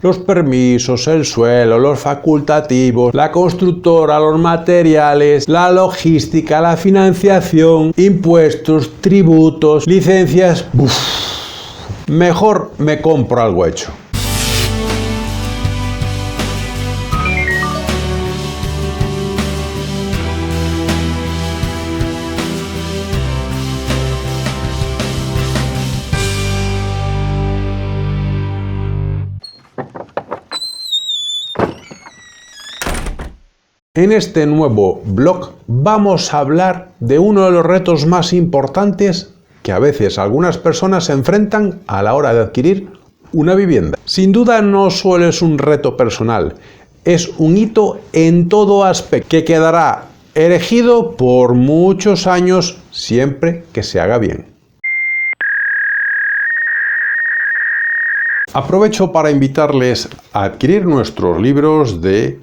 los permisos, el suelo, los facultativos, la constructora, los materiales, la logística, la financiación, impuestos, tributos, licencias. Mejor me compro algo hecho. En este nuevo blog vamos a hablar de uno de los retos más importantes que a veces algunas personas se enfrentan a la hora de adquirir una vivienda. Sin duda no solo es un reto personal, es un hito en todo aspecto que quedará erigido por muchos años siempre que se haga bien. Aprovecho para invitarles a adquirir nuestros libros de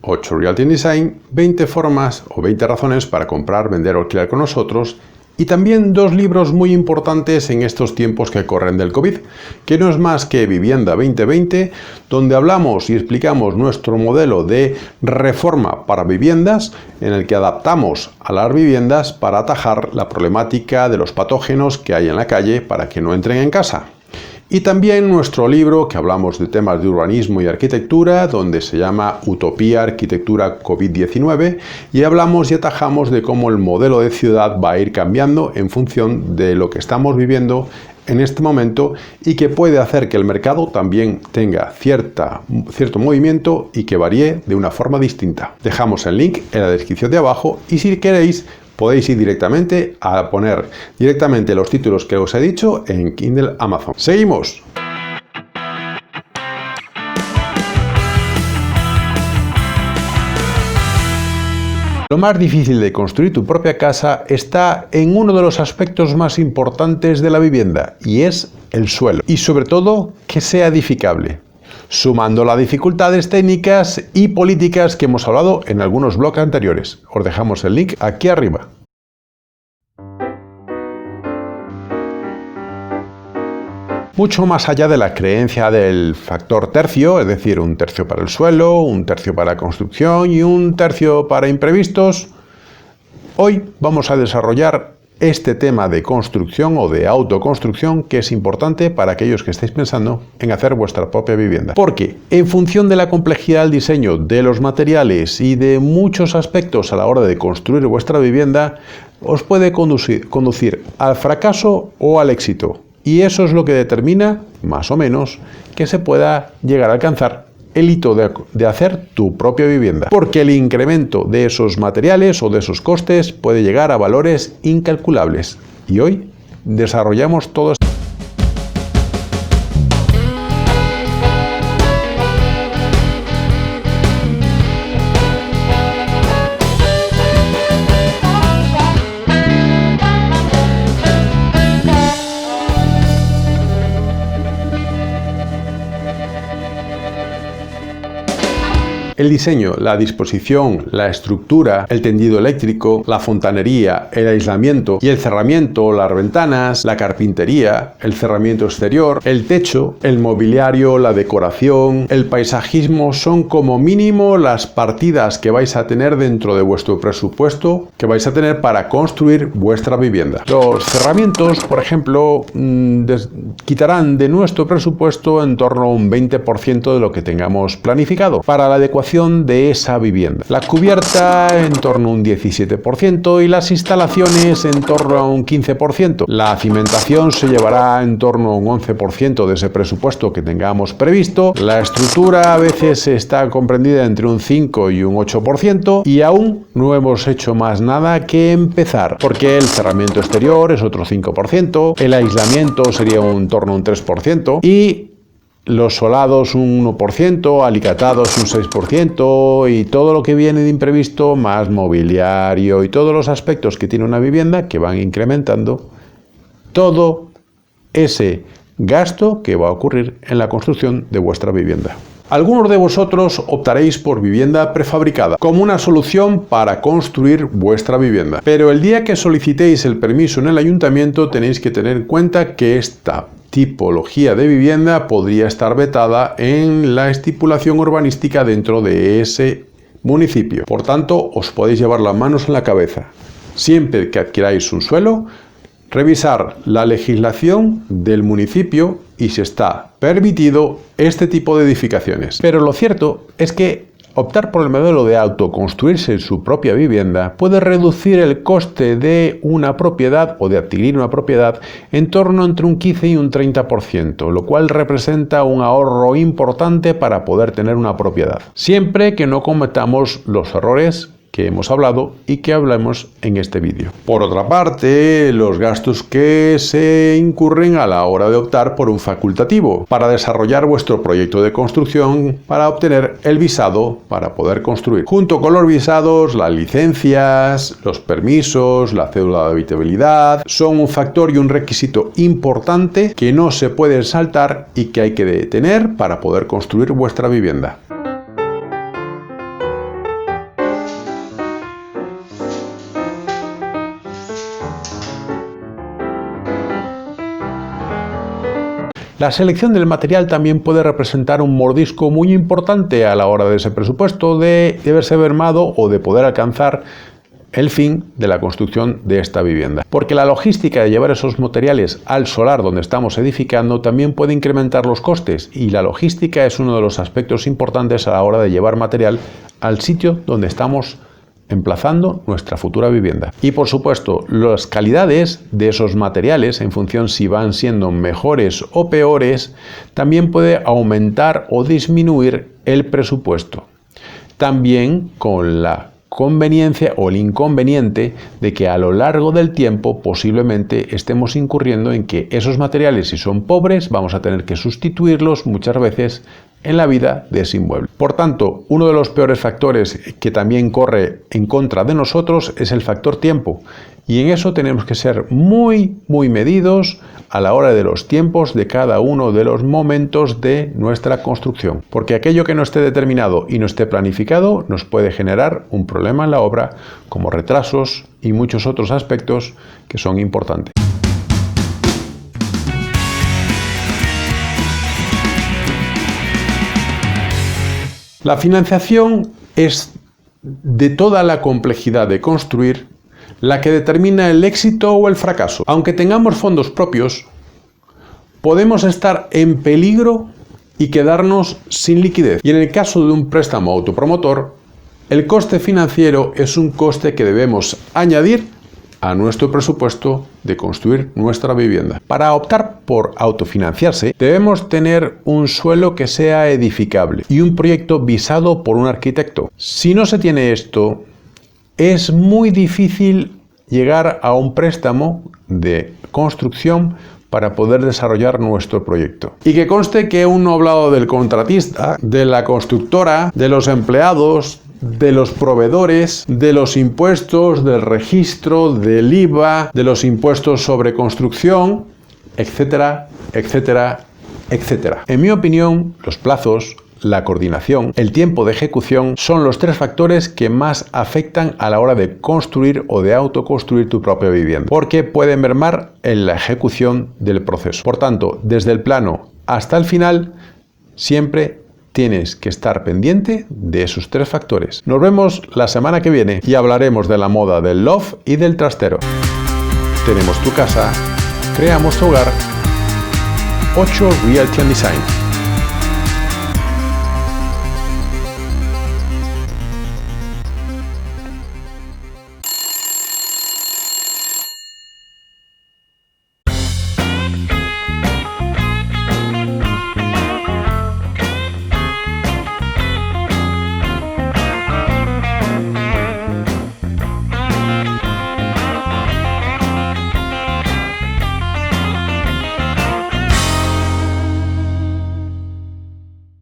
8 Realty Design, 20 formas o 20 razones para comprar, vender o alquilar con nosotros, y también 2 libros muy importantes en estos tiempos que corren del COVID, que no es más que Vivienda 2020, donde hablamos y explicamos nuestro modelo de reforma para viviendas, en el que adaptamos a las viviendas para atajar la problemática de los patógenos que hay en la calle para que no entren en casa. Y también nuestro libro que hablamos de temas de urbanismo y arquitectura, donde se llama Utopía, Arquitectura COVID-19, y hablamos y atajamos de cómo el modelo de ciudad va a ir cambiando en función de lo que estamos viviendo en este momento y que puede hacer que el mercado también tenga cierto movimiento y que varíe de una forma distinta. Dejamos el link en la descripción de abajo y si queréis podéis ir directamente a poner directamente los títulos que os he dicho en Kindle Amazon. ¡Seguimos! Lo más difícil de construir tu propia casa está en uno de los aspectos más importantes de la vivienda, y es el suelo. Y sobre todo, que sea edificable, sumando las dificultades técnicas y políticas que hemos hablado en algunos blogs anteriores. Os dejamos el link aquí arriba. Mucho más allá de la creencia del factor tercio, es decir, 1/3 para el suelo, 1/3 para la construcción y 1/3 para imprevistos, hoy vamos a desarrollar este tema de construcción o de autoconstrucción que es importante para aquellos que estéis pensando en hacer vuestra propia vivienda. Porque en función de la complejidad del diseño, de los materiales y de muchos aspectos a la hora de construir vuestra vivienda, os puede conducir al fracaso o al éxito. Y eso es lo que determina, más o menos, que se pueda llegar a alcanzar el hito de hacer tu propia vivienda. Porque el incremento de esos materiales o de esos costes puede llegar a valores incalculables. Y hoy desarrollamos todo esto. El diseño, la disposición, la estructura, el tendido eléctrico, la fontanería, el aislamiento y el cerramiento, las ventanas, la carpintería, el cerramiento exterior, el techo, el mobiliario, la decoración, el paisajismo son como mínimo las partidas que vais a tener dentro de vuestro presupuesto que vais a tener para construir vuestra vivienda. Los cerramientos, por ejemplo, quitarán de nuestro presupuesto en torno a un 20% de lo que tengamos planificado para la adecuación de esa vivienda. La cubierta en torno a un 17% y las instalaciones en torno a un 15%. La cimentación se llevará en torno a un 11% de ese presupuesto que tengamos previsto. La estructura a veces está comprendida entre un 5 y un 8% y aún no hemos hecho más nada que empezar, porque el cerramiento exterior es otro 5%, el aislamiento sería en torno a un 3% y los solados un 1%, alicatados un 6% y todo lo que viene de imprevisto, más mobiliario y todos los aspectos que tiene una vivienda que van incrementando todo ese gasto que va a ocurrir en la construcción de vuestra vivienda. Algunos de vosotros optaréis por vivienda prefabricada como una solución para construir vuestra vivienda. Pero el día que solicitéis el permiso en el ayuntamiento tenéis que tener en cuenta que esta tipología de vivienda podría estar vetada en la estipulación urbanística dentro de ese municipio. Por tanto, os podéis llevar las manos en la cabeza. Siempre que adquiráis un suelo, revisar la legislación del municipio y si está permitido este tipo de edificaciones. Pero lo cierto es que optar por el modelo de autoconstruirse su propia vivienda puede reducir el coste de una propiedad o de adquirir una propiedad en torno entre un 15 y un 30%, lo cual representa un ahorro importante para poder tener una propiedad. Siempre que no cometamos los errores que hemos hablado y que hablamos en este vídeo. Por otra parte, los gastos que se incurren a la hora de optar por un facultativo para desarrollar vuestro proyecto de construcción para obtener el visado para poder construir. Junto con los visados, las licencias, los permisos, la cédula de habitabilidad son un factor y un requisito importante que no se puede saltar y que hay que tener para poder construir vuestra vivienda. La selección del material también puede representar un mordisco muy importante a la hora de ese presupuesto de verse mermado o de poder alcanzar el fin de la construcción de esta vivienda. Porque la logística de llevar esos materiales al solar donde estamos edificando también puede incrementar los costes y la logística es uno de los aspectos importantes a la hora de llevar material al sitio donde estamos emplazando nuestra futura vivienda. Y por supuesto, las calidades de esos materiales, en función si van siendo mejores o peores, también puede aumentar o disminuir el presupuesto. También con la conveniencia o el inconveniente de que a lo largo del tiempo posiblemente estemos incurriendo en que esos materiales, si son pobres, vamos a tener que sustituirlos muchas veces en la vida de ese inmueble. Por tanto, uno de los peores factores que también corre en contra de nosotros es el factor tiempo. Y en eso tenemos que ser muy medidos a la hora de los tiempos de cada uno de los momentos de nuestra construcción. Porque aquello que no esté determinado y no esté planificado nos puede generar un problema en la obra, como retrasos y muchos otros aspectos que son importantes. La financiación es de toda la complejidad de construir la que determina el éxito o el fracaso. Aunque tengamos fondos propios, podemos estar en peligro y quedarnos sin liquidez. Y en el caso de un préstamo autopromotor, el coste financiero es un coste que debemos añadir a nuestro presupuesto de construir nuestra vivienda. Para optar por autofinanciarse, debemos tener un suelo que sea edificable y un proyecto visado por un arquitecto. Si no se tiene esto, es muy difícil llegar a un préstamo de construcción para poder desarrollar nuestro proyecto. Y que conste que aún no he hablado del contratista, de la constructora, de los empleados, de los proveedores, de los impuestos, del registro, del IVA, de los impuestos sobre construcción, etcétera, etcétera, etcétera. En mi opinión, los plazos, la coordinación, el tiempo de ejecución son los tres factores que más afectan a la hora de construir o de autoconstruir tu propia vivienda, porque pueden mermar en la ejecución del proceso. Por tanto, desde el plano hasta el final, siempre tienes que estar pendiente de esos tres factores. Nos vemos la semana que viene y hablaremos de la moda del loft y del trastero. Tenemos tu casa, creamos tu hogar. 8 Realty and Design.